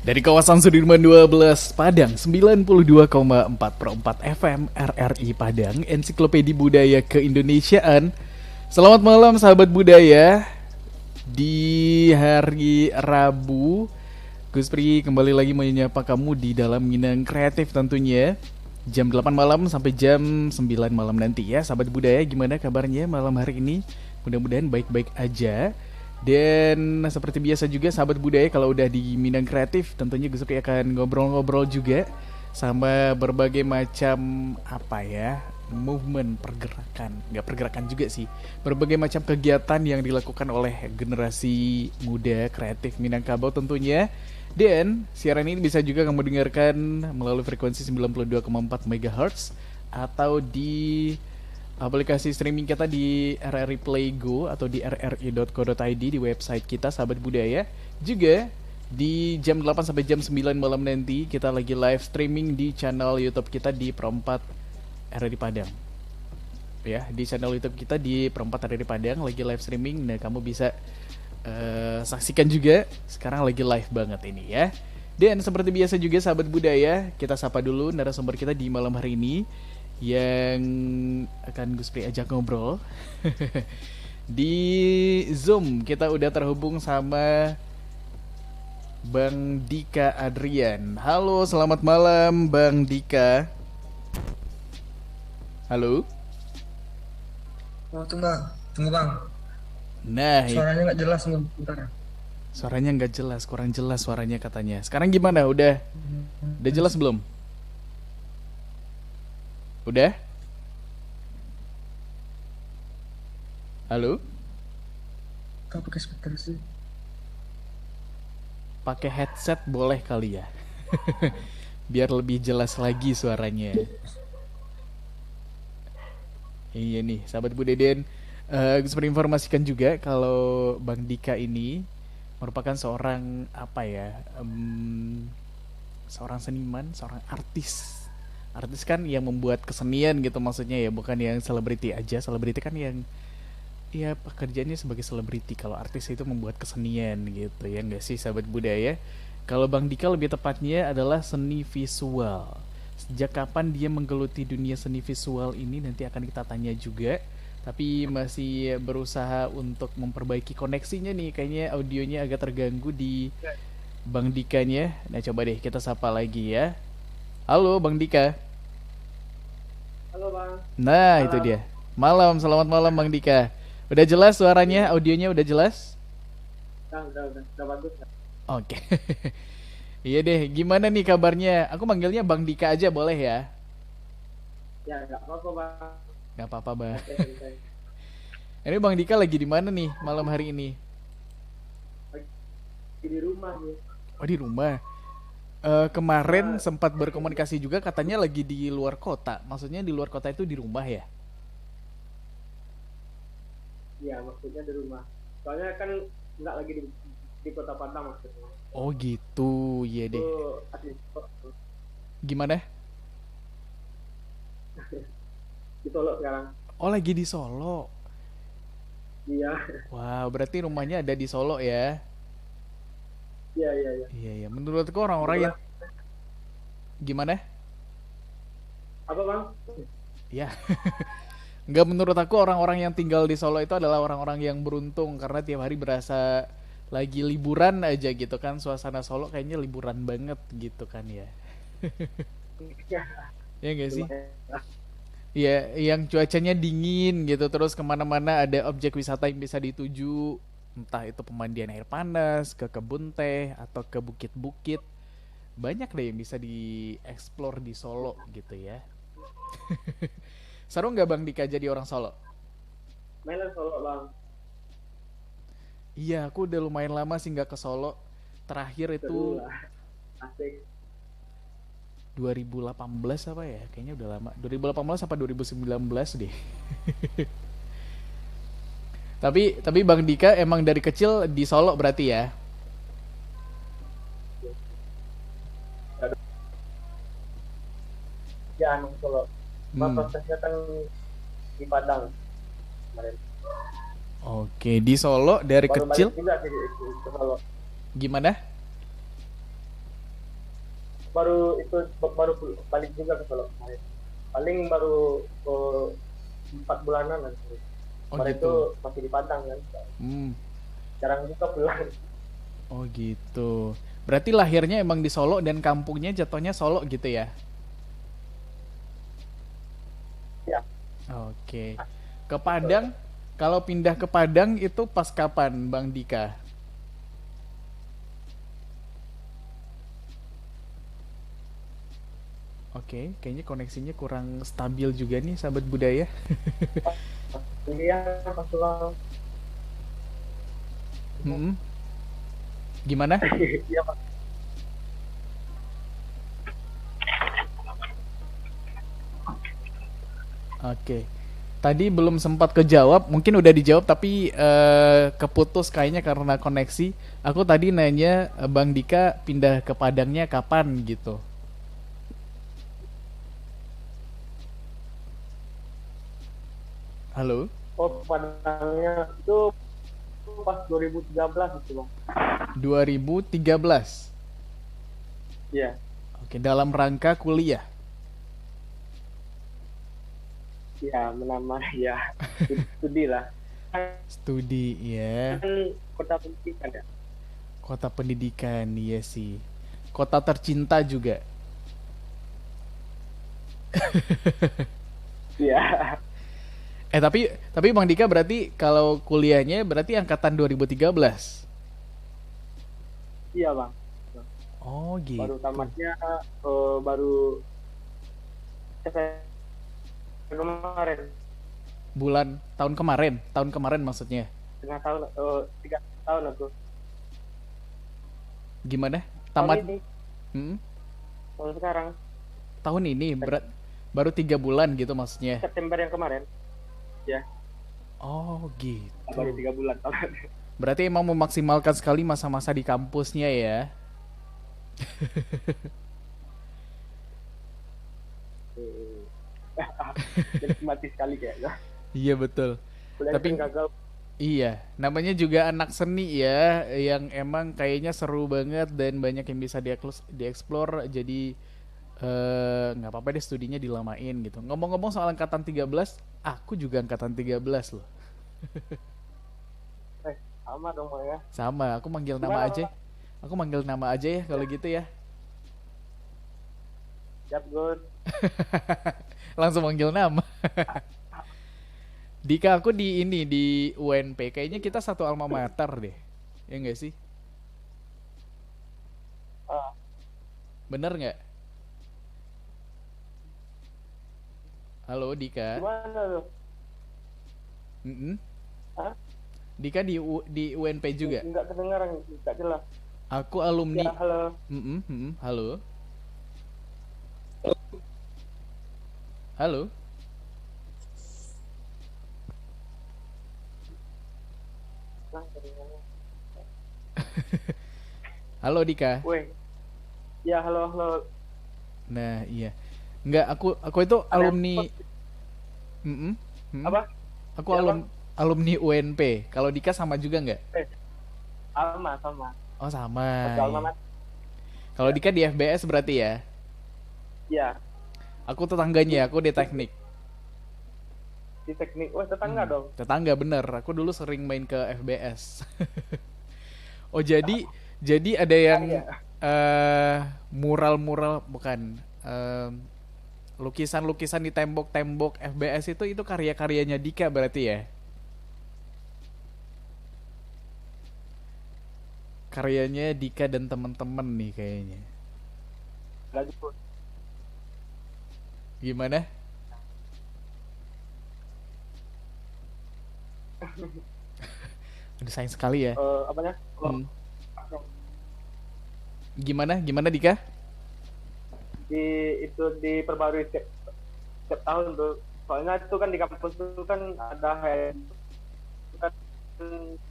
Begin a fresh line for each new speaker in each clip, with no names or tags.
Dari kawasan Sudirman 12 Padang 92,4/4 FM RRI Padang, Ensiklopedia Budaya Keindonesiaan. Selamat malam sahabat budaya. Di hari Rabu, Gus Pri kembali lagi menyapa kamu di dalam Minang Kreatif tentunya. Jam 8 malam sampai jam 9 malam nanti ya. Sahabat budaya, gimana kabarnya malam hari ini? Mudah-mudahan baik-baik aja. Dan seperti biasa juga sahabat budaya, kalau udah di Minang Kreatif tentunya Gus Pri akan ngobrol-ngobrol juga sama berbagai macam apa ya, movement, pergerakan, nggak pergerakan juga sih, berbagai macam kegiatan yang dilakukan oleh generasi muda kreatif Minangkabau tentunya. Dan siaran ini bisa juga kamu dengarkan melalui frekuensi 92,4 MHz atau di aplikasi streaming kita di RRI Play Go atau di rri.co.id di website kita sahabat budaya. Juga di jam 8 sampai jam 9 malam nanti kita lagi live streaming di channel YouTube kita di Perempat RRI Padang. Ya, di channel YouTube kita di Perempat RRI Padang lagi live streaming. Nah, kamu bisa saksikan juga. Sekarang lagi live banget ini ya. Dan seperti biasa juga sahabat budaya, kita sapa dulu narasumber kita di malam hari ini yang akan Gus Pri ajak ngobrol. Di Zoom kita udah terhubung sama Bang Dika Adrian. Halo, selamat malam Bang Dika. Halo.
Oh, tunggu bang.
Nah,
Suaranya nggak jelas nih, bentar.
suaranya nggak jelas, kurang jelas suaranya katanya. Sekarang gimana? Udah jelas belum? Udah? Halo?
Kau pakai speaker sih?
Pakai headset boleh kali ya? Biar lebih jelas lagi suaranya. Iya nih, sahabat Budeden. Seperti informasikan juga kalau Bang Dika ini merupakan seorang apa ya? Seorang seniman, seorang artis. Artis kan yang membuat kesenian gitu maksudnya ya, bukan yang selebriti aja. Selebriti kan yang ya pekerjaannya sebagai selebriti. Kalau artis itu membuat kesenian gitu ya, enggak sih sahabat budaya? Kalau Bang Dika lebih tepatnya adalah seni visual. Sejak kapan dia menggeluti dunia seni visual ini nanti akan kita tanya juga. Tapi masih berusaha untuk memperbaiki koneksinya nih. Kayaknya audionya agak terganggu di Bang Dikanya. Nah coba deh kita sapa lagi ya. Halo Bang Dika.
Halo bang.
Nah itu
Malam.
dia. Malam, selamat malam Bang Dika. Udah jelas suaranya, audionya udah jelas?
Udah bagus.
Oke. Iya deh, gimana nih kabarnya? Aku manggilnya Bang Dika aja boleh ya?
Ya nggak apa-apa bang.
Gak apa-apa Bang.
Oke.
Ini Bang Dika lagi di mana nih malam hari ini?
Di rumah nih.
Oh di rumah. Kemarin sempat berkomunikasi juga katanya lagi di luar kota. Maksudnya di luar kota itu di rumah ya?
Iya maksudnya di rumah. Soalnya kan nggak lagi di kota Padang maksudnya.
Oh gitu, iya
Itu
deh.
asli
Gimana?
di Solo sekarang.
Oh lagi di Solo.
Iya.
Wah, berarti rumahnya ada di Solo ya?
Iya.
Iya ya. Menurutku orang-orang yang
Kebetulan
gimana?
apa bang?
Ya, nggak, menurut aku orang-orang yang tinggal di Solo itu adalah orang-orang yang beruntung karena tiap hari berasa lagi liburan aja gitu kan. Suasana Solo kayaknya liburan banget gitu kan ya.
Ya
Ya nggak sih?
lumayan.
Ya, yang cuacanya dingin gitu, terus kemana-mana ada objek wisata yang bisa dituju, entah itu pemandian air panas, ke kebun teh, atau ke bukit-bukit. Banyak deh yang bisa dieksplor di Solo gitu ya. Seru nggak Bang Dika jadi orang Solo?
Mainan Solo bang.
Iya, aku udah lumayan lama sih nggak ke Solo. Terakhir
Seru
itu
lah. Asik.
2018 apa ya? Kayaknya udah lama. 2018 apa 2019 deh. Tapi Bang Dika emang dari kecil di Solo berarti ya?
Ya anu Solo. Cuma
Hmm.
prosesnya kan di Padang kemarin.
Oke, di Solo dari
Baru balik
kecil
juga sih ke Solo.
gimana?
baru itu baru balik juga ke Solo kemarin. Paling baru 4 bulanan lah.
Oh
Kemarin itu
gitu.
masih di Padang kan,
Hmm.
jarang juga pulang.
Oh gitu. Berarti lahirnya emang di Solo dan kampungnya jatuhnya Solo gitu ya?
Ya,
Oke. Ke
betul.
Padang, kalau pindah ke Padang itu pas kapan, Bang Dika? Oke, kayaknya koneksinya kurang stabil juga nih, sahabat budaya.
Iya, pas pulang.
Hmm, gimana?
Iya, Pak.
Oke. Tadi belum sempat kejawab, mungkin udah dijawab tapi keputus kayaknya karena koneksi. Aku tadi nanya Bang Dika pindah ke Padangnya kapan gitu. Halo?
Oh, Padangnya itu pas 2013 itu, Bang.
2013.
Iya,
Oke, dalam rangka kuliah.
iya, menambah ya studi lah.
Studi ya.
Kan kota pendidikan ya.
Kota pendidikan, iya sih. Kota tercinta juga.
Iya,
Tapi Bang Dika berarti kalau kuliahnya berarti angkatan 2013.
iya, Bang.
Oh
Baru
gitu.
tamatnya baru September kemarin,
Tahun kemarin maksudnya.
tengah tahun, 3 tahun aku.
Gimana?
Tahun
Tamat
ini,
hmm,
tahun sekarang,
tahun ini baru 3 bulan gitu maksudnya.
September yang kemarin, ya,
Oh
baru
gitu.
3 bulan.
Berarti emang memaksimalkan sekali masa-masa di kampusnya ya.
Menikmati sekali kayaknya.
Iya betul.
Kuliah kan
Tapi
gagal.
iya, namanya juga anak seni ya, yang emang kayaknya seru banget dan banyak yang bisa dieksplor. Jadi nggak apa-apa deh studinya dilamain gitu. Ngomong-ngomong soal angkatan 13, aku juga angkatan 13 loh.
Sama dong, Bang ya.
Sama, aku manggil nama
Gimana,
aja.
Bang?
Aku manggil nama aja ya kalau
Ya,
gitu ya.
siap, Gun.
Langsung manggil nama. Dika aku di ini di UNP. Kayaknya kita satu alma mater deh. Ya enggak sih?
Ah,
Bener nggak? Halo Dika.
gimana tuh?
Mm-mm.
Hah?
Dika di UNP juga.
Nggak kedengaran, nggak jelas.
Aku
Ya,
alumni.
halo.
Mm-mm, mm-mm. Halo. Halo.
Nah, kedengaran.
Halo Dika.
Weh, ya, halo, halo.
Nah, iya. Nggak, aku itu
Ada yang
alumni.
ikut
Mm-mm, mm-mm.
apa?
Aku
Ya, Bang.
alumni UNP. Kalau Dika sama juga nggak?
Eh, sama, sama.
Oh sama.
Satu alma
Ya.
mater.
Kalau
Ya,
Dika di FBS berarti ya.
ya,
Aku tetangganya,
di,
aku di
di,
teknik.
di teknik. Wah, tetangga
Hmm,
dong.
tetangga bener. Aku dulu sering main ke FBS. Oh jadi ada
Ah,
yang
iya.
eh mural-mural bukan lukisan-lukisan di tembok-tembok FBS itu karya-karyanya Dika berarti ya. Karyanya Dika dan teman-teman nih kayaknya.
Lanjut.
Gimana? Aduh sayang sekali ya.
Apanya? Kalau
Hmm. Gimana? Gimana Dika?
di itu diperbarui setiap tahun tuh. Soalnya itu kan di kampus itu kan ada hand kan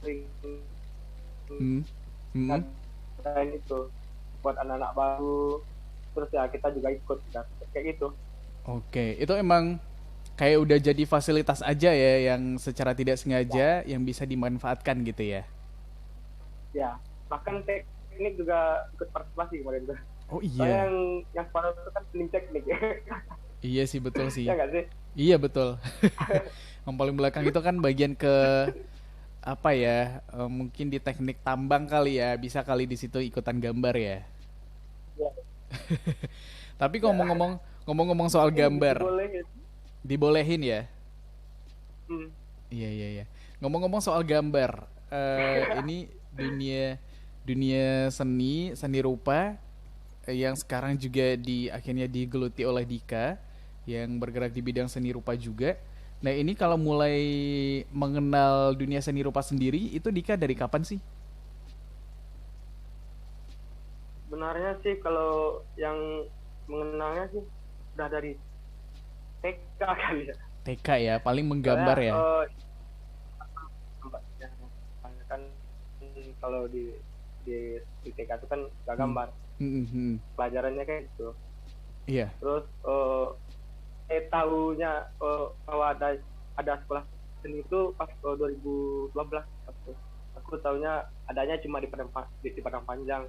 sering
Hmm. Hmm.
ngadain itu buat anak-anak baru. Terus ya kita juga ikut kan. Kayak gitu.
Oke, itu emang kayak udah jadi fasilitas aja ya yang secara tidak
Ya,
sengaja yang bisa dimanfaatkan gitu ya.
ya. Bahkan teknik juga ikut partisipasi kemarin tuh.
Oh
Soalnya
iya.
yang separuh itu kan clean teknik.
Iya sih, betul sih.
Ya nggak sih?
Iya betul. Yang paling belakang itu kan bagian ke apa ya? Mungkin di teknik tambang kali ya. Bisa kali di situ ikutan gambar ya.
Ya,
Tapi
ya.
ngomong-ngomong soal
Mungkin
gambar,
dibolehin.
dibolehin ya.
Hmm.
Iya iya iya. Ngomong-ngomong soal gambar, ini dunia dunia seni rupa yang sekarang juga akhirnya digeluti oleh Dika yang bergerak di bidang seni rupa juga. Nah ini kalau mulai mengenal dunia seni rupa sendiri itu Dika dari kapan sih?
Sebenarnya sih kalau yang mengenalnya sih udah dari TK kali ya.
TK ya, paling
Soalnya
menggambar ya.
yang kan kalau di TK itu kan gak
Hmm.
gambar,
Hmm, hmm, hmm.
pelajarannya kayak gitu.
Iya.
Terus tahunya bahwa ada sekolah seni itu pas 2012 aku tahunya adanya cuma di Padang Panjang.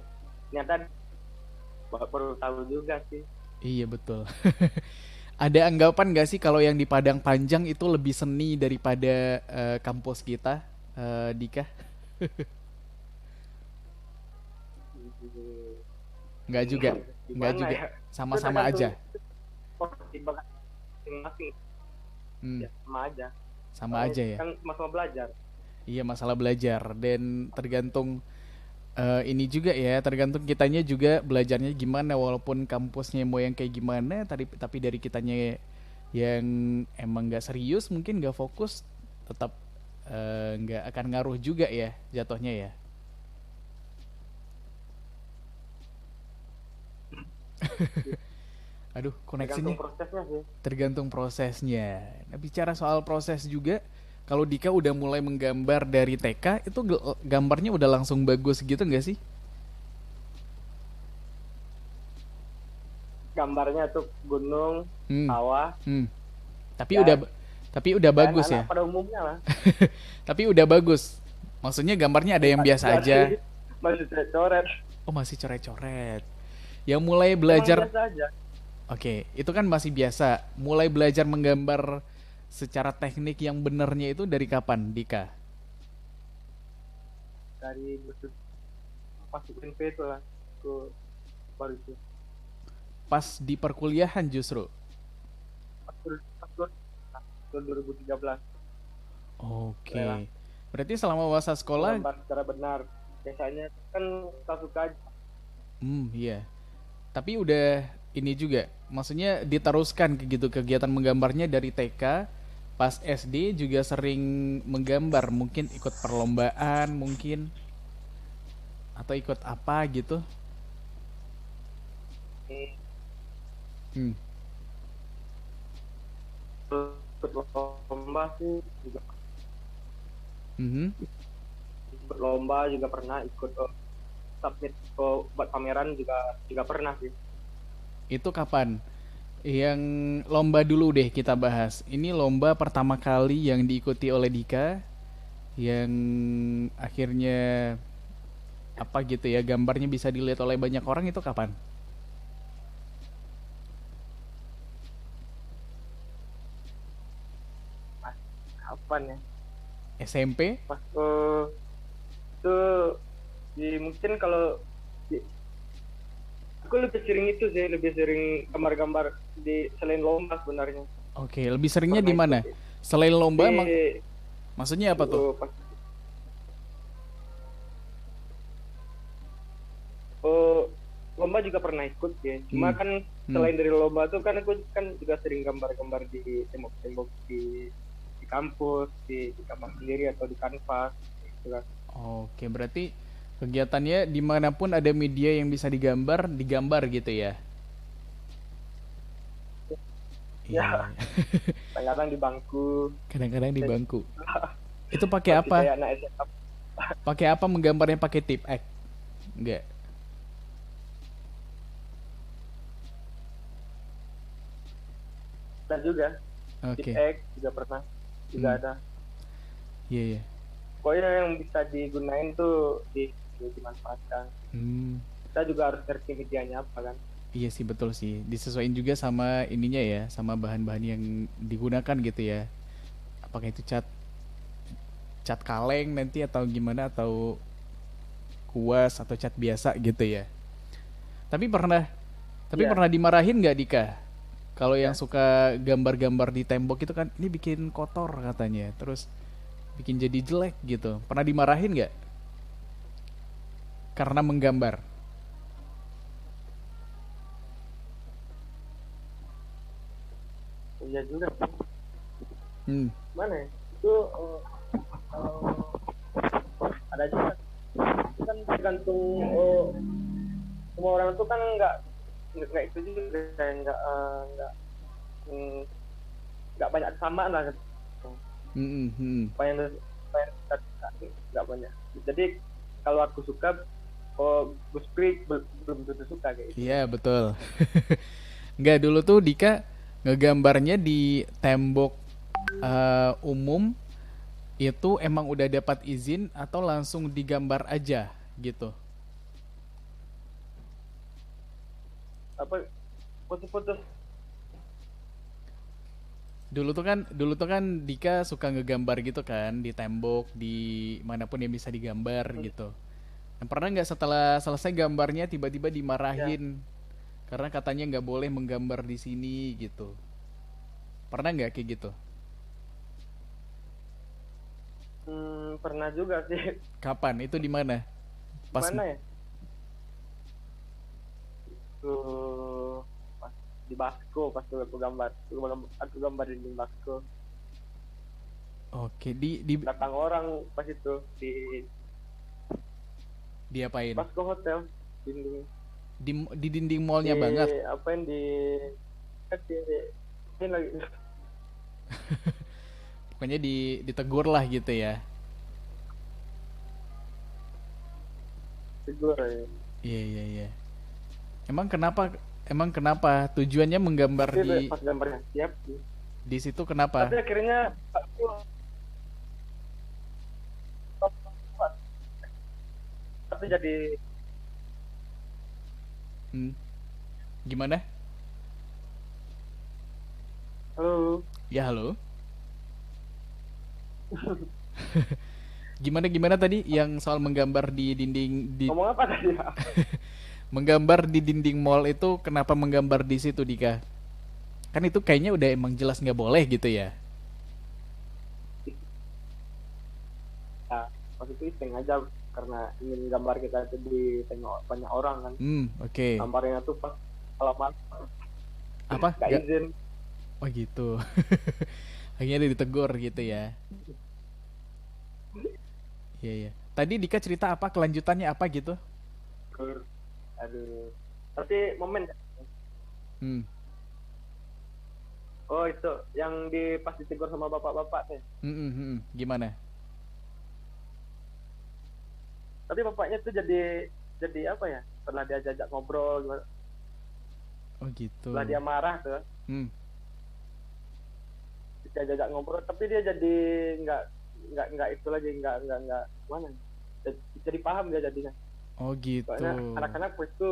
Ternyata baru tahu juga sih.
Iya betul. Ada anggapan gak sih kalau yang di Padang Panjang itu lebih seni daripada kampus kita, Dika? Nggak juga, nggak
Gimana
juga,
ya, itu
sama-sama
tergantung
aja.
pertimbangan masing-masing.
Hmm,
Ya sama aja,
sama
soalnya
aja ya.
kan sama belajar.
Iya masalah belajar dan tergantung ini juga ya, tergantung kitanya juga belajarnya gimana. Walaupun kampusnya mau yang kayak gimana, tapi dari kitanya yang emang nggak serius, mungkin nggak fokus, tetap nggak akan ngaruh juga ya jatuhnya ya. Aduh,
Tergantung
koneksinya.
prosesnya sih.
Tergantung prosesnya. Nah, bicara soal proses juga, kalau Dika udah mulai menggambar dari TK, itu gambarnya udah langsung bagus gitu nggak sih?
Gambarnya tuh gunung,
Hmm,
sawah,
hmm. Tapi udah,
dan
tapi udah
dan
bagus
anak
ya.
pada umumnya lah.
Tapi udah bagus. Maksudnya gambarnya ada yang biasa
Enggak sih,
aja.
masih coret.
Oh masih coret-coret. Yang mulai
Emang
belajar,
biasa aja.
oke, itu kan masih biasa. Mulai belajar menggambar secara teknik yang benernya itu dari kapan, Dika?
Dari pas SMP itu lah, aku baru itu.
Pas di perkuliahan justru.
Pas 2013 mulailah
Oke. Berarti selama masa sekolah,
menggambar secara benar. Biasanya kan suka aja.
iya. Tapi udah ini juga, maksudnya diteruskan ke gitu kegiatan menggambarnya dari TK, pas SD juga sering menggambar, mungkin ikut perlombaan mungkin atau ikut apa gitu. Hmm.
Terus ikut lomba sih juga,
Mhm.
ikut lomba juga pernah, ikut submit buat pameran juga juga pernah sih.
Itu kapan? Yang lomba dulu deh kita bahas. Ini lomba pertama kali yang diikuti oleh Dika, yang akhirnya apa gitu ya, gambarnya bisa dilihat oleh banyak orang itu kapan?
Pas kapan ya?
SMP?
Pas itu mungkin kalau di, aku lebih sering itu sih, lebih sering gambar-gambar di selain lomba sebenarnya.
Oke, lebih seringnya di
Pernah ikut
mana? Selain lomba,
di
maksudnya apa tuh?
pas oh, lomba juga pernah ikut ya. Cuma
Hmm.
kan
Hmm.
selain dari lomba tuh kan aku kan juga sering gambar-gambar di tembok-tembok di kampus, di kamar sendiri atau di kanvas gitu kan.
Oke, berarti kegiatannya dimanapun ada media yang bisa digambar, digambar gitu ya?
Ya,
Iya.
kadang-kadang di bangku,
Kadang-kadang di bangku. Itu pakai
masih
apa?
kayak anak SMA.
Pakai apa menggambarnya, pakai tip X? Enggak.
Dan juga tip
Oke.
X juga pernah, juga
Hmm.
ada.
Iya, iya.
Pokoknya yang bisa digunain tuh dimanfaatkan.
Hmm.
kita juga harus ngerti medianya apa kan.
Iya sih betul sih. Disesuaikan juga sama ininya ya, sama bahan-bahan yang digunakan gitu ya. Apakah itu cat cat kaleng nanti atau gimana atau kuas atau cat biasa gitu ya. Tapi pernah tapi
Iya,
pernah dimarahin nggak Dika? Kalau yang
ya.
suka gambar-gambar di tembok itu kan ini bikin kotor katanya, terus bikin jadi jelek gitu. Pernah dimarahin nggak karena menggambar?
Iya juga sih.
Hmm.
Mana ya? Itu eh, ada juga. Itu kan tergantung semua orang tuh kan nggak itu juga mm, nggak banyak kesamaan lah.
Hmm, hmm, hmm.
Apa yang kita suka nggak banyak. Jadi kalau aku suka, oh Gus Pri belum tentu suka kayak gitu.
Iya betul. Nggak dulu tuh Dika ngegambarnya di tembok umum itu emang udah dapat izin atau langsung digambar aja gitu.
Apa foto-foto.
Dulu tuh kan Dika suka ngegambar gitu kan di tembok di manapun yang bisa digambar gitu. Dan pernah nggak setelah selesai gambarnya tiba-tiba
Ya,
dimarahin karena katanya nggak boleh menggambar di sini gitu. Pernah nggak kayak gitu?
pernah juga sih.
Kapan? Itu di mana? Pas.
Mana ya? Tuh pas di Basko, pas tuh aku gambar di Basko.
Oke, di
Datang orang pas itu di
diapain?
Basko Hotel, dinding
Di dinding
di
mallnya banget.
apa yang kan ini lagi
Pokoknya ditegur lah gitu ya.
tegur ya.
Iya iya iya. Emang kenapa? Emang kenapa tujuannya menggambar
Tapi
di
pas gambarnya siap sih.
situ
Tapi
kenapa?
akhirnya aku tapi jadi
Hmm, gimana?
halo,
Ya halo. Gimana gimana tadi yang soal menggambar di dinding di
ngomong apa tadi ya?
menggambar di dinding mall itu kenapa menggambar di situ Dika? Kan itu kayaknya udah emang jelas nggak boleh gitu ya.
Nah, pas itu iseng aja karena ingin gambar kita itu ditengok banyak orang kan.
Oke.
Gambarnya tuh pas halaman
Apa?
nggak
Gak.
izin.
Oh gitu. Akhirnya dia ditegur gitu ya. Iya iya. Tadi Dika cerita apa kelanjutannya apa gitu?
Tegur. Aduh. Tapi momen
Hmm.
oh itu yang pas ditegur sama bapak-bapak teh.
Gimana?
Tapi bapaknya tuh jadi apa ya? Setelah dia jajak ngobrol, gimana?
Oh gitu.
Setelah dia marah tuh,
Hmm.
dia jajak ngobrol, tapi dia jadi nggak nggak itu lagi nggak mana? Jadi paham dia jadinya.
Oh gitu.
Soalnya anak-anak itu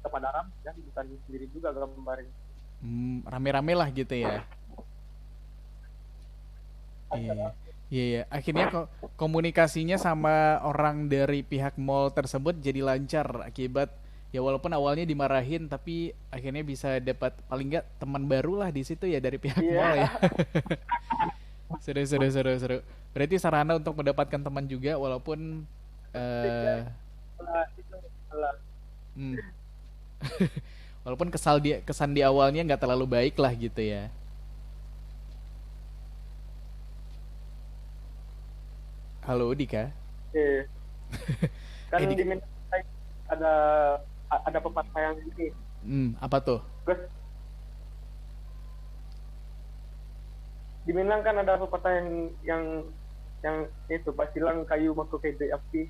kepada Aram kan bukan sendiri juga gambarnya.
Rame-rame lah gitu ya. Iya, iya. Iya, iya. Akhirnya kok komunikasinya sama orang dari pihak mall tersebut jadi lancar akibat ya walaupun awalnya dimarahin tapi akhirnya bisa dapat paling nggak teman baru lah di situ ya dari pihak mall ya.
Iya.
Seru, seru, seru, seru. Berarti sarana untuk mendapatkan teman juga walaupun
Tiga,
eh
itu salah.
hmm, walaupun kesan di awalnya nggak terlalu baik lah gitu ya. Halo Dika.
Oke. Kan di
Dika.
Minang ada ada pepatah yang ini.
Apa tuh?
Terus di Minang kan ada pepatah yang itu pasilang kayu mangkok kayu api.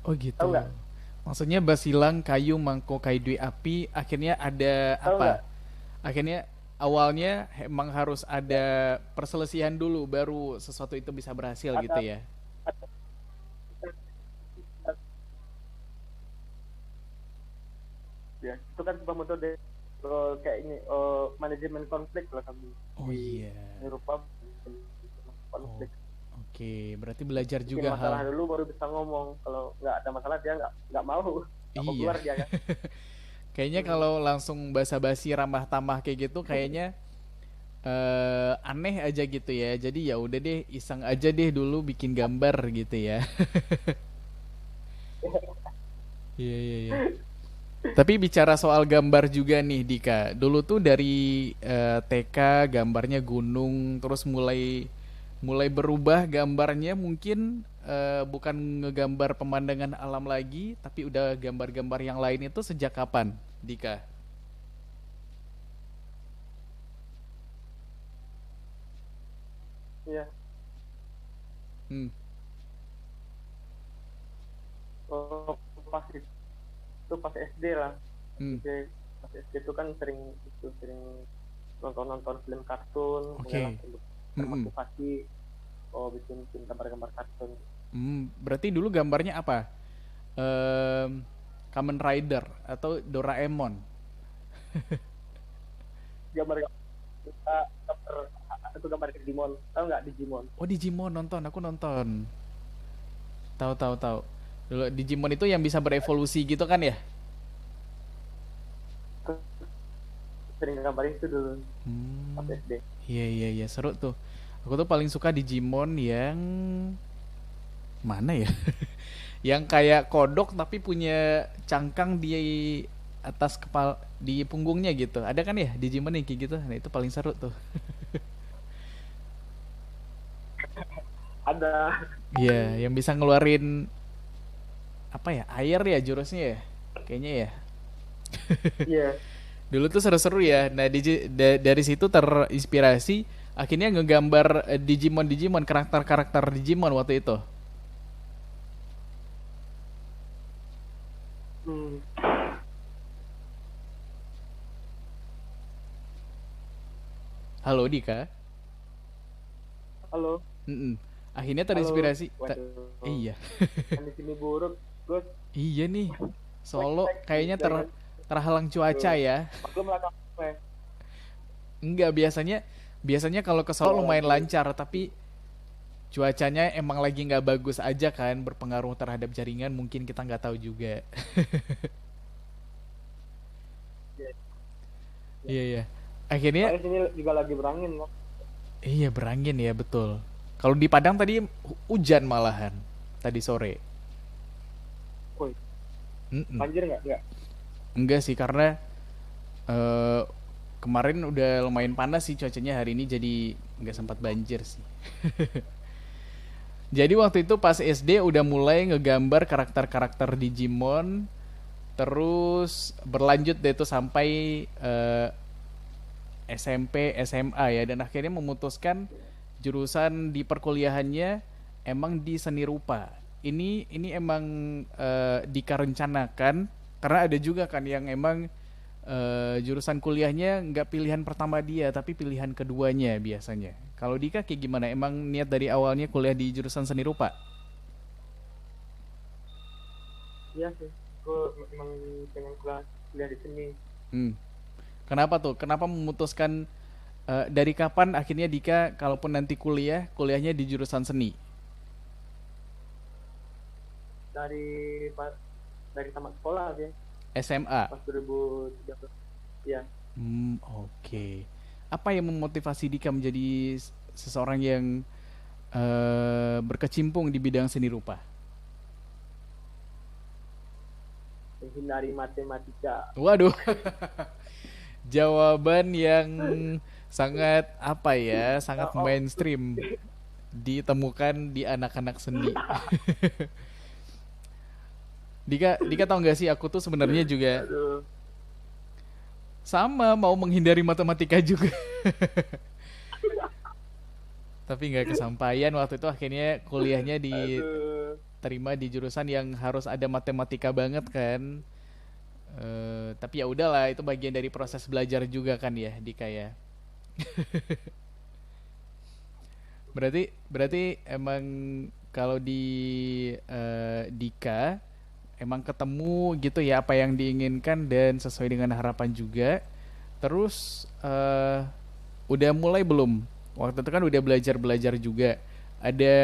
Oh
Tahu
gitu.
nggak?
Maksudnya basilang kayu mangkok kayu dui api akhirnya ada
Tahu
apa?
nggak?
Akhirnya awalnya emang harus ada perselisihan dulu baru sesuatu itu bisa berhasil gitu
Ada,
ya.
ada Ya, itu kan sebuah metode kayak ini manajemen konflik lah kami
Oh
di
iya.
Eropa
Oh,
konflik.
oke. Berarti belajar
Bikin
juga hal.
masalah dulu baru bisa ngomong. Kalau nggak ada masalah dia nggak mau
Iya.
keluar dia kan.
Kayaknya
Hmm.
kalau langsung basa-basi ramah tamah kayak gitu kayaknya aneh aja gitu ya. Jadi ya udah deh, iseng aja deh dulu bikin gambar gitu ya. Iya iya iya. Tapi bicara soal gambar juga nih Dika. Dulu tuh dari TK gambarnya gunung, terus mulai mulai berubah gambarnya mungkin bukan ngegambar pemandangan alam lagi, tapi udah gambar-gambar yang lain itu sejak kapan, Dika?
Iya.
Hmm.
Oh, pas itu pas SD lah.
Hmm.
SD, pas SD itu kan sering nonton-nonton film kartun, mulailah
Oke. Hmm.
termotivasi bikin gambar-gambar kartun.
Berarti dulu gambarnya apa? Em, Kamen Rider atau Doraemon?
Gambar kita gambar itu gambar Digimon, tahu nggak Digimon?
Oh Digimon nonton, aku nonton. Tahu tahu tahu. Dulu Digimon itu yang bisa berevolusi gitu kan ya?
Aku sering gambarin itu dulu pas
Hmm.
SD.
Iya iya iya seru tuh. Aku tuh paling suka Digimon yang mana ya? Yang kayak kodok tapi punya cangkang di atas kepala di punggungnya gitu. Ada kan ya Digimon yang kayak gitu? Nah, itu paling seru tuh.
Ada.
Iya, yang bisa ngeluarin apa ya? Air ya jurusnya ya. Kayaknya ya.
Iya.
Dulu tuh seru-seru ya. Nah, dari situ terinspirasi akhirnya ngegambar Digimon karakter-karakter Digimon waktu itu.
Hmm.
Halo Dika.
Halo.
Mm-mm. Akhirnya
Halo.
terinspirasi.
Waduh.
Iya.
Kondisi ini buruk. Gus,
Iya nih. Solo
lag nih
kayaknya
jaringan.
terhalang cuaca
Tuh.
ya.
Maklum lah kamu.
Enggak biasanya biasanya kalau ke Solo
Iya
lumayan
lagi.
lancar tapi cuacanya emang lagi nggak bagus aja kan berpengaruh terhadap jaringan mungkin kita nggak tahu juga.
Iya. Iya.
Iya iya. Akhirnya
Soalnya sini juga lagi berangin kan.
iya berangin ya betul. Kalau di Padang tadi hujan malahan tadi sore.
Woi,
Mm-mm.
banjir nggak? Nggak.
Enggak sih karena eh, kemarin udah lumayan panas sih cuacanya hari ini jadi nggak sempat banjir sih. Jadi waktu itu pas SD udah mulai ngegambar karakter-karakter Digimon, terus berlanjut deh tuh sampai SMP, SMA ya, dan akhirnya memutuskan jurusan di perkuliahannya emang di seni rupa. Ini emang dikarencanakan karena ada juga kan yang emang jurusan kuliahnya nggak pilihan pertama dia tapi pilihan keduanya biasanya. Kalau Dika kayak gimana? Emang niat dari awalnya kuliah di jurusan seni rupa?
Iya sih. Aku emang pengen kuliah di sini.
Hmm. Kenapa tuh? Kenapa memutuskan dari kapan akhirnya Dika kalaupun nanti kuliahnya di jurusan seni?
Dari dari tamat sekolah sih.
SMA.
Pas 2013. Iya.
Oke. Apa yang memotivasi Dika menjadi seseorang yang berkecimpung di bidang seni rupa?
Menghindari matematika.
Waduh, jawaban yang sangat apa ya, sangat
Oh,
mainstream ditemukan di anak-anak seni. Dika tahu nggak sih aku tuh sebenarnya juga
aduh.
sama mau menghindari matematika juga, tapi nggak kesampaian waktu itu akhirnya kuliahnya
Aduh.
diterima di jurusan yang harus ada matematika banget kan. Tapi ya udahlah itu bagian dari proses belajar juga kan ya Dika ya. Berarti berarti emang kalau di Dika emang ketemu gitu ya apa yang diinginkan dan sesuai dengan harapan juga. Terus udah mulai belum? Waktu itu kan udah belajar-belajar juga. Ada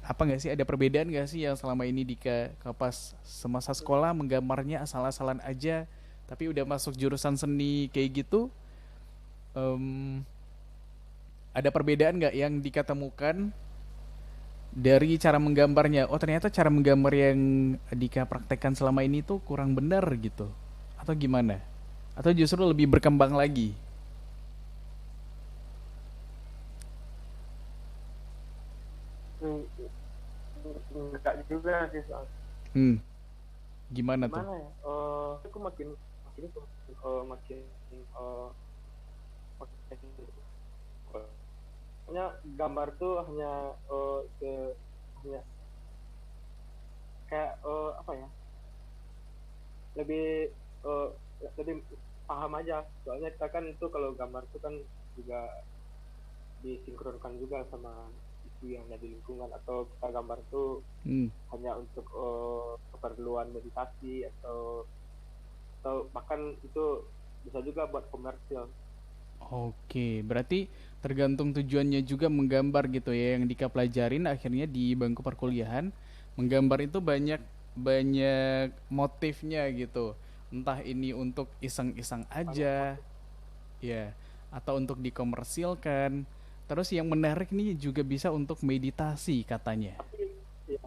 apa nggak sih? Ada perbedaan nggak sih yang selama ini Dika ke pas semasa sekolah menggambarnya asal-asalan aja, tapi udah masuk jurusan seni kayak gitu? Em, ada perbedaan nggak yang Dika temukan dari cara menggambarnya? Oh ternyata cara menggambar yang Dika praktekkan selama ini tuh kurang benar gitu, atau gimana? Atau justru lebih berkembang lagi?
Hmm, enggak juga sih soal
Hmm, gimana tuh?
gimana ya, aku makin makin itu makin eh, makin hanya gambar tuh hanya hanya kayak apa ya, lebih eh, lebih paham aja, soalnya kita kan itu kalau gambar tuh kan juga disinkronkan juga sama isu yang ada di lingkungan, atau kita gambar tuh
Hmm.
hanya untuk keperluan meditasi, atau bahkan itu bisa juga buat komersial.
Oke, berarti tergantung tujuannya juga menggambar gitu ya yang Dika pelajarin akhirnya di bangku perkuliahan. Menggambar itu banyak banyak motifnya gitu. Entah ini untuk iseng-iseng
Banyak
aja,
motif
ya, atau untuk dikomersilkan. Terus yang menarik nih juga bisa untuk meditasi katanya.
tapi ya,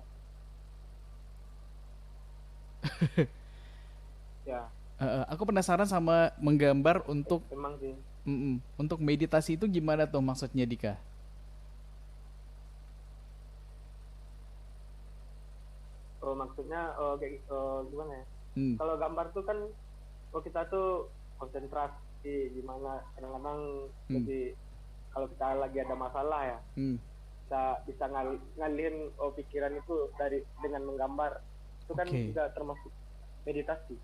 ya
Aku penasaran sama menggambar untuk
emang sih.
untuk meditasi itu gimana tuh maksudnya Dika?
Maksudnya kayak gimana ya,
Hmm,
kalau gambar tuh kan kita tuh konsentrasi, gimana kadang-kadang
hmm,
lebih, kalau kita lagi ada masalah ya,
hmm.
kita bisa ngalihin pikiran itu dari dengan menggambar, itu kan
Oke.
juga termasuk meditasi.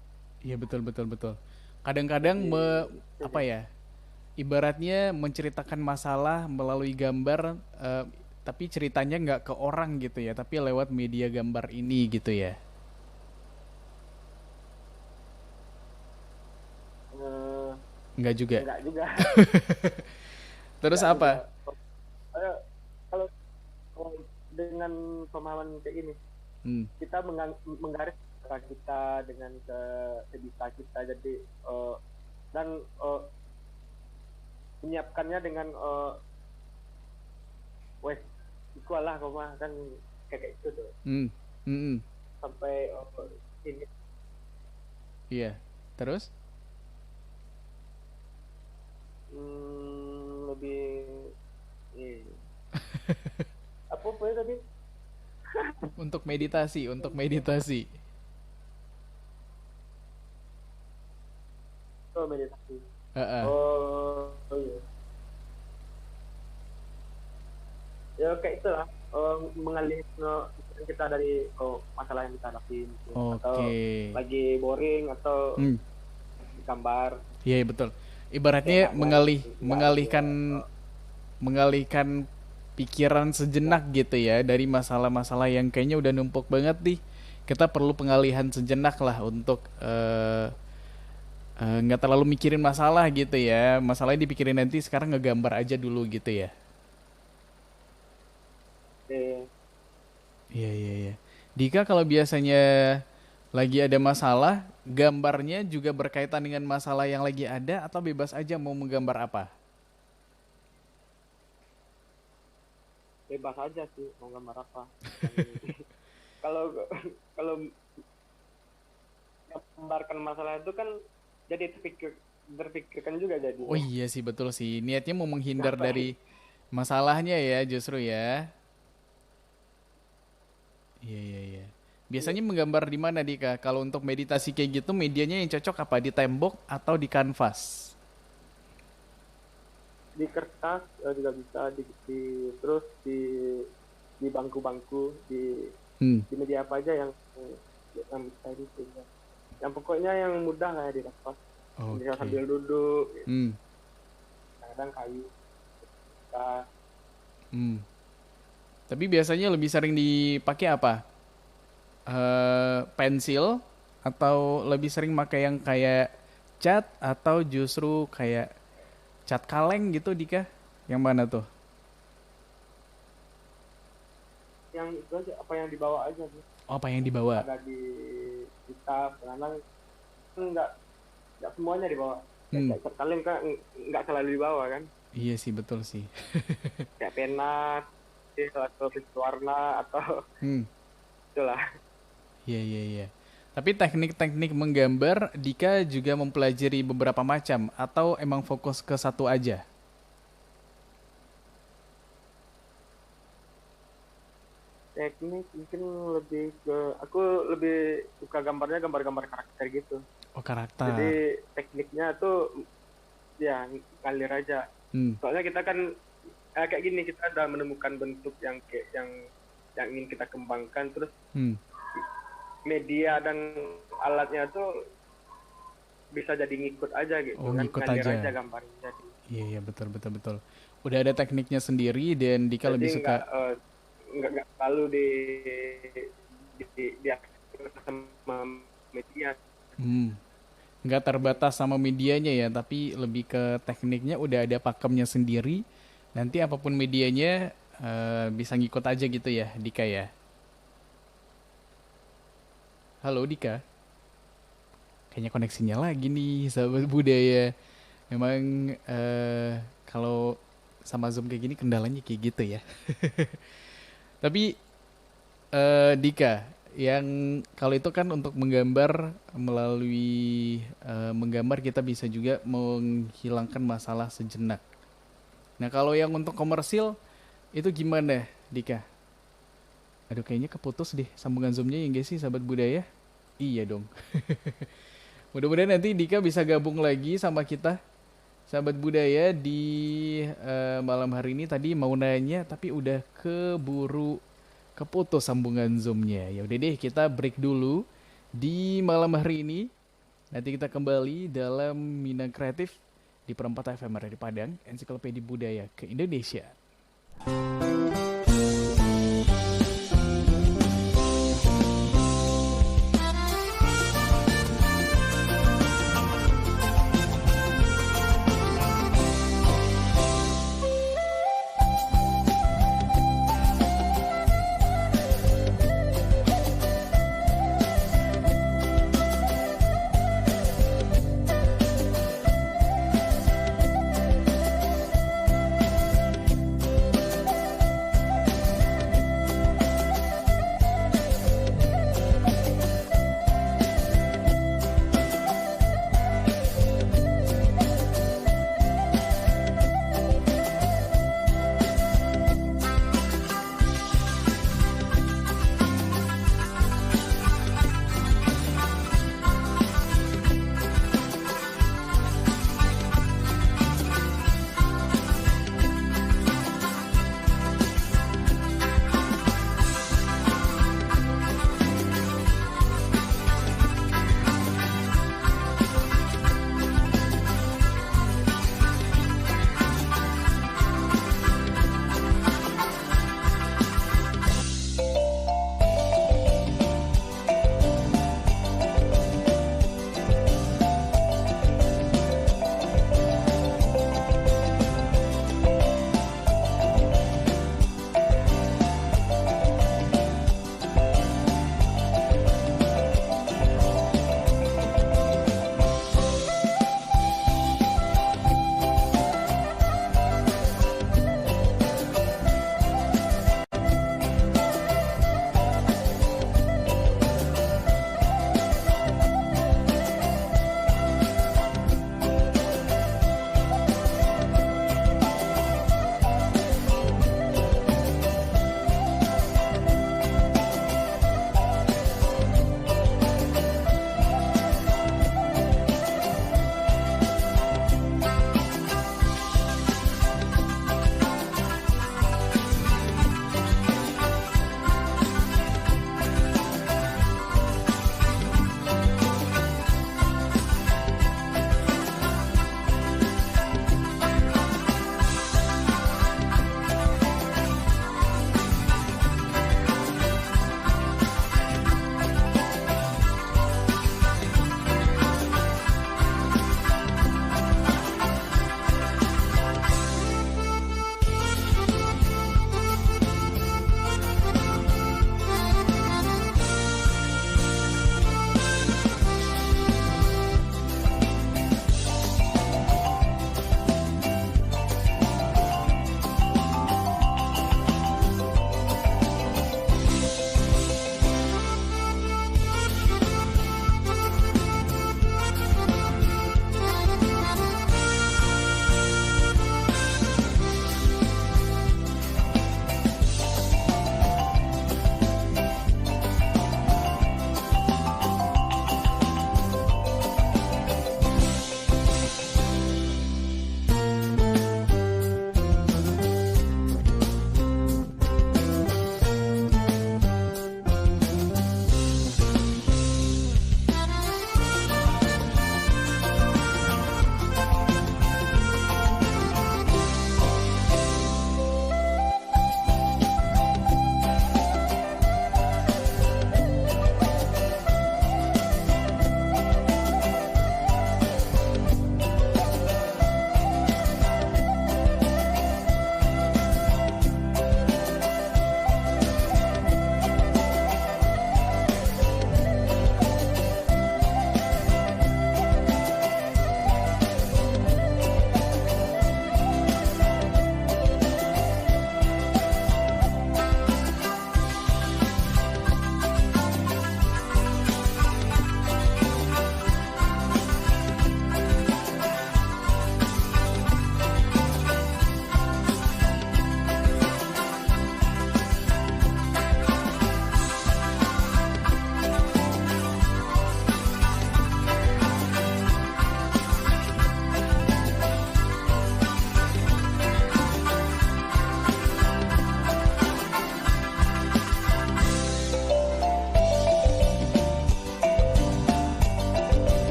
Iya betul betul betul. Kadang-kadang
Lebih itu
apa
sih.
ya? Ibaratnya menceritakan masalah melalui gambar, tapi ceritanya nggak ke orang gitu ya, tapi lewat media gambar ini gitu ya.
Eh,
Nggak juga.
enggak juga.
Terus
Enggak juga.
apa?
Eh, kalau kalau dengan pemahaman kayak ini,
Hmm,
kita menggaris kita dengan sebisa kita, jadi dan menyiapkannya dengan wes equal lah koma kan, kayak itu tuh,
hmm, hmm, hmm.
sampai ini.
Iya. Terus
Lebih eh, apa ya tadi.
untuk meditasi, untuk meditasi.
Meditasi.
Heeh.
Oh iya, ya kayak itulah, mengalih pikiran kita dari masalah yang kita hadapi mungkin, atau
Oke.
lagi boring, atau
Hmm.
gambar,
Iya iya, betul.
ya
Ibaratnya
nggak harus ya.
mengalihkan pikiran sejenak gitu ya dari masalah-masalah yang kayaknya udah numpuk banget nih. Kita perlu pengalihan sejenak lah untuk nggak terlalu mikirin masalah gitu ya. Masalahnya dipikirin nanti, sekarang ngegambar aja dulu gitu ya.
eh,
Iya iya iya. Dika kalau biasanya lagi ada masalah, gambarnya juga berkaitan dengan masalah yang lagi ada atau bebas aja mau menggambar apa?
Bebas aja sih mau gambar apa. Dan kalau kalau gambarkan masalah itu kan jadi terpikirkan juga
Oh
jadinya.
iya sih betul sih. Niatnya mau menghindar
Capek.
dari masalahnya ya justru ya. Iya iya iya.
Iya,
Biasanya menggambar di mana Dika? Kalau untuk meditasi kayak gitu medianya yang cocok apa? Di tembok atau di kanvas?
di kertas juga bisa, terus di bangku-bangku,
Hmm.
di media apa aja yang bisa itu ya. Yang pokoknya yang mudah lah ya didapat, yang bisa
Oke.
sambil duduk gitu.
Hmm.
Kadang kayu kita.
Hmm. Tapi biasanya lebih sering dipakai apa? pensil atau lebih sering pakai yang kayak cat atau justru kayak cat kaleng gitu Dika? Yang mana tuh?
Yang itu aja, apa yang dibawa aja sih.
Oh, apa yang dibawa?
Ada di kita kadang nggak nggak semuanya dibawa.
Hmm,
Kayak kalian kan nggak selalu dibawa kan.
iya sih betul sih.
Kayak pena, atau warna atau
Hmm,
itulah.
iya iya iya. Tapi teknik-teknik menggambar Dika juga mempelajari beberapa macam atau emang fokus ke satu aja?
Teknik mungkin lebih ke aku lebih suka gambarnya gambar-gambar karakter gitu.
Oh, karakter.
Jadi tekniknya tuh ya ngalir aja.
Hmm,
Soalnya kita kan kayak gini, kita udah menemukan bentuk yang kayak yang ingin kita kembangkan, terus
hmm.
media dan alatnya tuh bisa jadi ngikut aja gitu
Oh,
kan,
ngikut
ngalir
aja.
aja gambarnya jadi.
Iya iya betul betul betul. Udah ada tekniknya sendiri dan Dika
Jadi
lebih
nggak
suka.
nggak selalu di sama media.
Hmm, nggak terbatas sama medianya ya, tapi lebih ke tekniknya udah ada pakemnya sendiri. Nanti apapun medianya bisa ngikut aja gitu ya, Dika ya. Halo Dika, kayaknya koneksinya lagi nih, sahabat budaya. Memang kalau sama Zoom kayak gini kendalanya kayak gitu ya. Tapi Dika, yang kalau itu kan untuk menggambar melalui menggambar kita bisa juga menghilangkan masalah sejenak. Nah, kalau yang untuk komersil itu gimana, Dika? Aduh, kayaknya keputus deh sambungan zoomnya ya guys sih, sahabat budaya. Iya dong. Mudah-mudahan nanti Dika bisa gabung lagi sama kita, sahabat budaya di malam hari ini. Tadi mau nanya tapi udah keburu keputus sambungan zoomnya. Ya udah deh, kita break dulu di malam hari ini. Nanti kita kembali dalam Minang Kreatif di Perempat FM Radio Padang, Ensiklopedia Budaya ke Indonesia.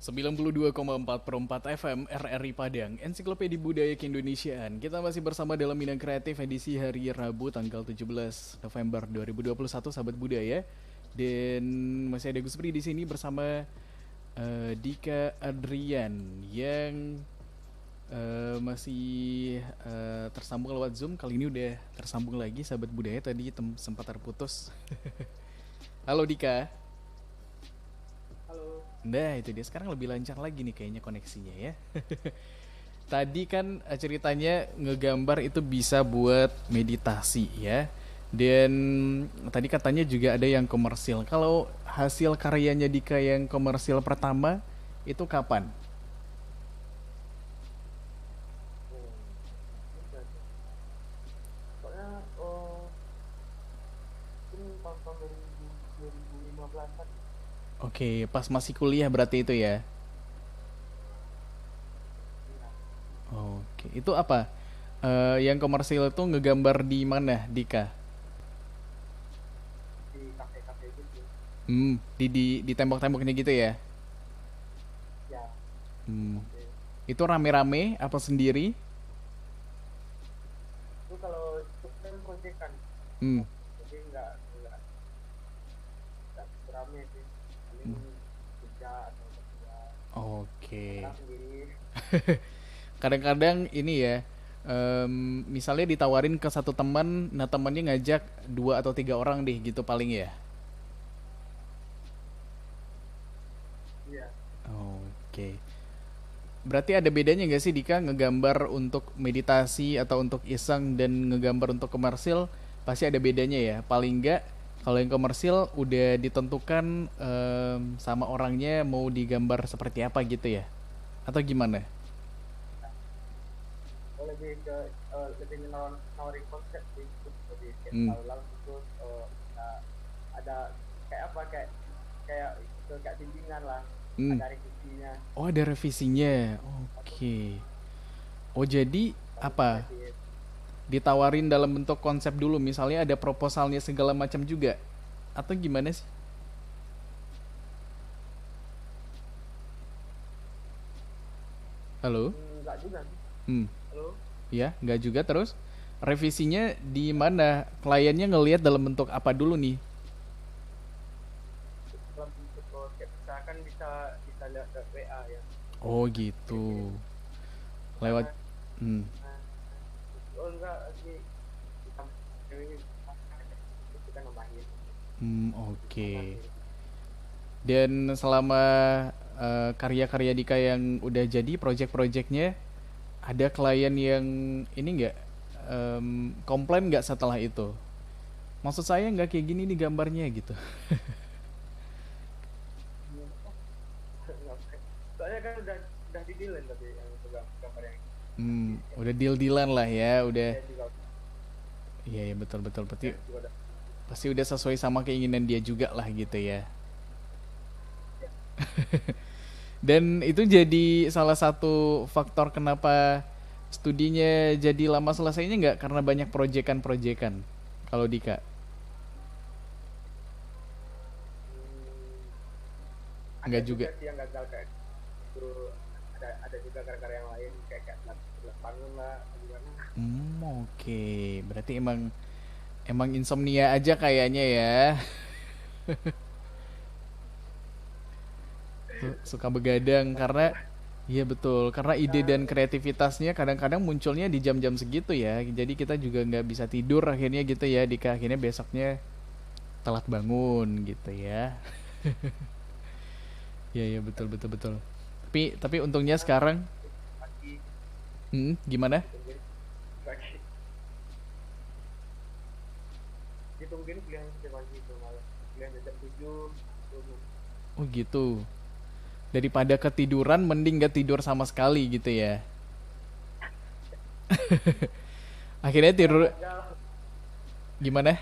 92,4 FM RRI Padang, Ensiklopedia Budaya Keindonesiaan. Kita masih bersama dalam Bidang Kreatif edisi hari Rabu tanggal 17 November 2021, sahabat budaya. Dan masih ada Gus Pri di sini bersama Dika Adrian yang masih tersambung lewat Zoom. Kali ini udah tersambung lagi, sahabat budaya, tadi sempat terputus. Halo Dika.
Halo.
Nah itu dia, sekarang lebih lancar lagi nih kayaknya koneksinya ya. Tadi kan ceritanya ngegambar itu bisa buat meditasi ya. Dan tadi katanya juga ada yang komersil. Kalau hasil karyanya Dika yang komersil pertama itu kapan?
Soalnya ini tahun 2015-an.
Oke, pas masih kuliah berarti itu ya. Oke, itu apa? Yang komersil itu ngegambar di mana, Dika?
Di kafe-kafe gitu.
Di tembok-temboknya gitu ya.
Ya,
Hmm.
kafe.
Itu rame-rame apa sendiri?
Itu kalau itu kan proyekan,
Hmm.
jadi nggak rame sih. Paling tiga atau berdua.
Oke.
Kadang sendiri.
Kadang-kadang ini ya, misalnya ditawarin ke satu teman, nah temannya ngajak 2 atau 3 orang deh gitu paling ya.
Iya.
Oke. Berarti ada bedanya nggak sih Dika ngegambar untuk meditasi atau untuk iseng dan ngegambar untuk komersil? Pasti ada bedanya ya. Paling nggak kalau yang komersil udah ditentukan sama orangnya mau digambar seperti apa gitu ya? Atau gimana?
Oh, lebih nawarin konsep sih, terus lebih kayak
Hmm.
tahu langsung terus ada kayak apa kayak bimbingan lah,
Hmm.
ada revisinya
Oh ada revisinya. Oke. Oh jadi
baru bisa
apa? Ditawarin dalam bentuk konsep dulu, misalnya ada proposalnya segala macam juga, atau gimana sih? Halo?
enggak juga sih.
Hmm.
Halo.
Ya, nggak juga terus. Revisinya di mana? Kliennya ngelihat dalam bentuk apa dulu nih?
Dalam bentuk kayak misalkan bisa bisa lihat ke WA ya,
Oh gitu. Lewat.
karena
Hmm.
enggak sih kita ini kita nambahin
Oke.
nambahin
Dan selama karya-karya Dika yang udah jadi project-projectnya, ada klien yang ini nggak komplain nggak setelah itu? Maksud saya nggak kayak gini nih gambarnya gitu.
soalnya kan udah di dealan tadi yang itu gambar yang
Udah deal-dealan lah ya, udah.
saya juga
Iya ya, betul betul. Pasti
saya juga udah.
pasti udah sesuai sama keinginan dia juga lah gitu ya. Dan itu jadi salah satu faktor kenapa studinya jadi lama selesainya nggak karena banyak proyekan-proyekan. Kalau Dika.
Ada
Nggak juga.
juga sih yang gagal kayak itu, ada juga gara-gara yang lain kayak belas bangun lah atau gimana.
Oke. Berarti emang insomnia aja kayaknya ya. Suka begadang karena iya betul, karena ide dan kreativitasnya kadang-kadang munculnya di jam-jam segitu ya. Jadi kita juga nggak bisa tidur akhirnya gitu ya. Dika akhirnya besoknya telat bangun gitu ya. Iya iya betul betul betul. Tapi untungnya sekarang
Pagi
gimana?
ditungguin pagi ditungguin kuliah sampai pagi itu malah kuliah jam 7 tuh.
Oh gitu. Daripada ketiduran mending gak tidur sama sekali gitu ya. Akhirnya tidur
Gagal
gimana?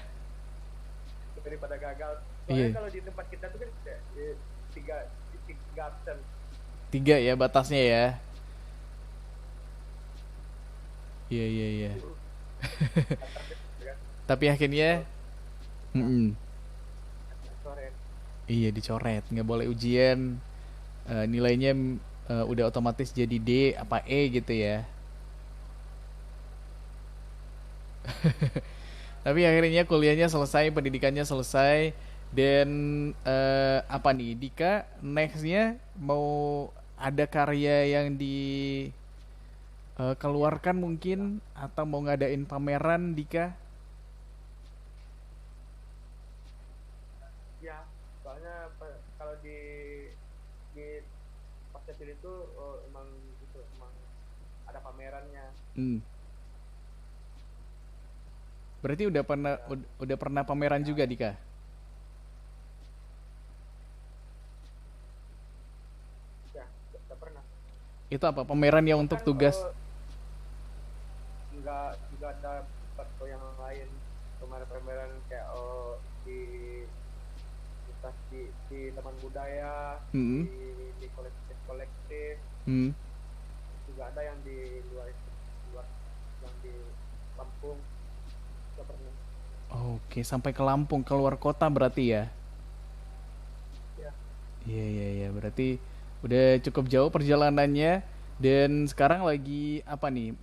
daripada gagal. Soalnya
Iya.
kalau di tempat kita tuh kan tiga tiga absen.
3 ya batasnya ya. Iya iya iya.
Ya kan?
Tapi akhirnya mm-mm.
Sore.
iya dicoret, nggak boleh ujian nilainya udah otomatis jadi D apa E gitu ya. Tapi akhirnya kuliahnya selesai, pendidikannya selesai, dan apa nih, Dika nextnya mau ada karya yang
Ya,
dikeluarkan
alhamdulillah.
mungkin atau mau ngadain pameran, Dika?
Ya, soalnya kalau di pasca itu emang itu emang ada pamerannya.
Hmm. Berarti udah pernah
Ya,
udah pernah pameran juga,
ya,
Dika?
ya, udah pernah.
Itu apa? Pameran yang untuk
Bahkan
tugas?
nggak juga ada foto yang lain, pameran-pameran kayak di di Taman Budaya,
Hmm.
di kolektif
Hmm.
juga ada yang di luar itu, di luar yang di Lampung juga pernah.
Oke, sampai ke Lampung, keluar kota berarti ya?
Ya,
Iya, iya, iya. Berarti udah cukup jauh perjalanannya, dan sekarang lagi apa nih?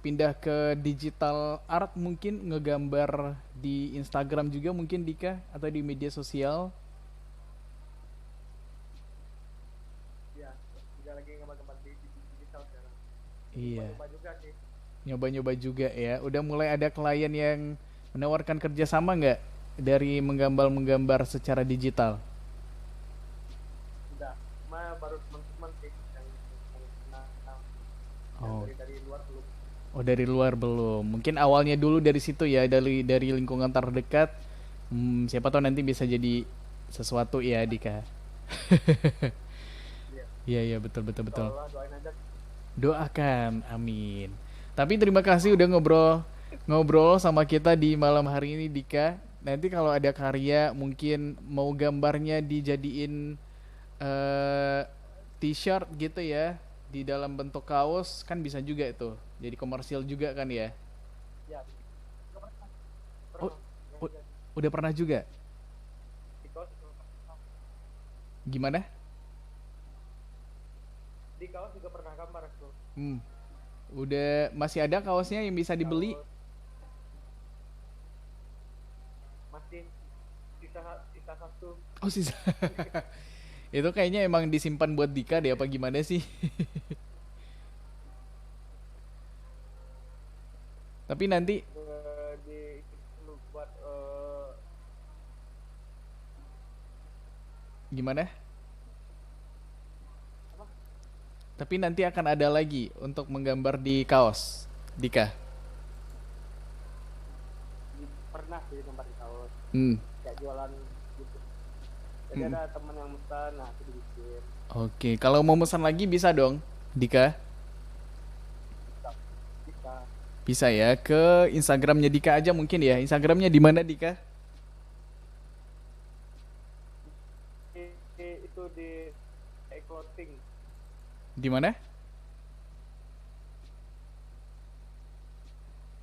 Pindah ke digital art mungkin, ngegambar di Instagram juga mungkin, Dika, atau di media sosial.
ya, juga lagi gambar-gambar di digital sekarang. Lagi
Iya.
nyoba-nyoba juga sih.
Nyoba-nyoba juga ya. Udah mulai ada klien yang menawarkan kerjasama nggak dari menggambar-menggambar secara digital?
Udah, cuma baru teman-teman sih yang kenal, yang
Oh,
dari luar belum.
oh, dari luar belum. Mungkin awalnya dulu dari situ ya, dari lingkungan terdekat. Siapa tahu nanti bisa jadi sesuatu ya, Dika.
Iya,
Iya, iya, betul, betul, betul.
insyaallah doain aja.
Doakan, amin. Tapi terima kasih udah ngobrol sama kita di malam hari ini, Dika. Nanti kalau ada karya mungkin mau gambarnya dijadiin eh t-shirt gitu ya, di dalam bentuk kaos kan bisa juga itu. Jadi komersial juga kan ya.
Ya, pernah
Oh,
pernah pernah
u-
juga
udah pernah juga.
di kaos juga pernah.
Gimana?
Di kaos juga pernah gambar tuh.
Hmm, udah masih ada kaosnya yang bisa dibeli.
Kaos masih sisa sisa satu.
Oh, sisa. Itu kayaknya emang disimpan buat Dika deh apa gimana sih? Tapi nanti
Di dulu buat
gimana?
apa,
Tapi nanti akan ada lagi untuk menggambar di kaos, Dika.
pernah sih gambar di kaos
Hmm.
kayak jualan gitu. Jadi
Hmm.
ada teman yang pesan, nah aku dibikin.
Oke, kalau mau pesan lagi bisa dong, Dika.
Bisa, bisa.
Bisa ya, ke Instagramnya Dika aja mungkin ya. Instagramnya di mana, Dika?
Itu di clothing,
Di mana?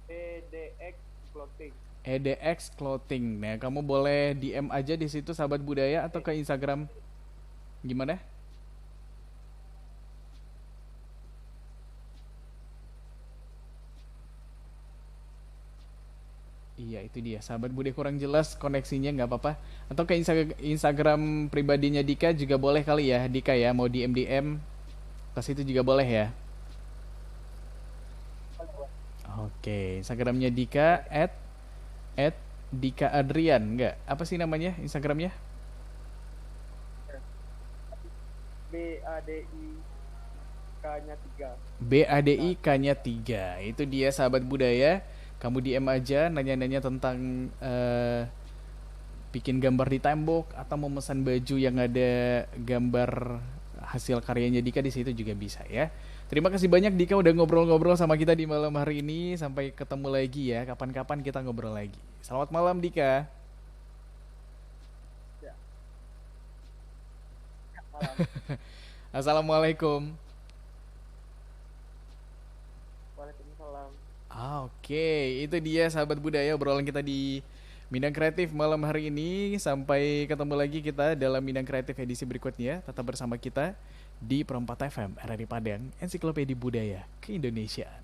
PDX clothing.
EDX Clothing. Nah, kamu boleh DM aja di situ sahabat budaya atau
eh
ke Instagram. Gimana? Iya, itu dia. Sahabat budaya kurang jelas koneksinya, nggak apa-apa. Atau ke Instagram pribadinya Dika juga boleh kali ya, Dika ya. Mau DM DM ke situ juga boleh ya. Oke, Instagramnya Dika at Dika Adrian, nggak? Apa sih namanya Instagramnya?
BADI-nya 3.
BADI K-nya 3. Itu dia sahabat budaya. Kamu DM aja nanya-nanya tentang bikin gambar di tembok atau memesan baju yang ada gambar hasil karyanya Dika di situ juga bisa ya. Terima kasih banyak Dika udah ngobrol-ngobrol sama kita di malam hari ini. Sampai ketemu lagi ya. Kapan-kapan kita ngobrol lagi. Selamat malam Dika.
Ya, malam.
Assalamualaikum.
Waalaikumsalam.
Oke, itu dia sahabat budaya obrolan kita di Minang Kreatif malam hari ini. Sampai ketemu lagi kita dalam Minang Kreatif edisi berikutnya. Tetap bersama kita di Perempat FM RRI Padang, Ensiklopedia Budaya Keindonesiaan.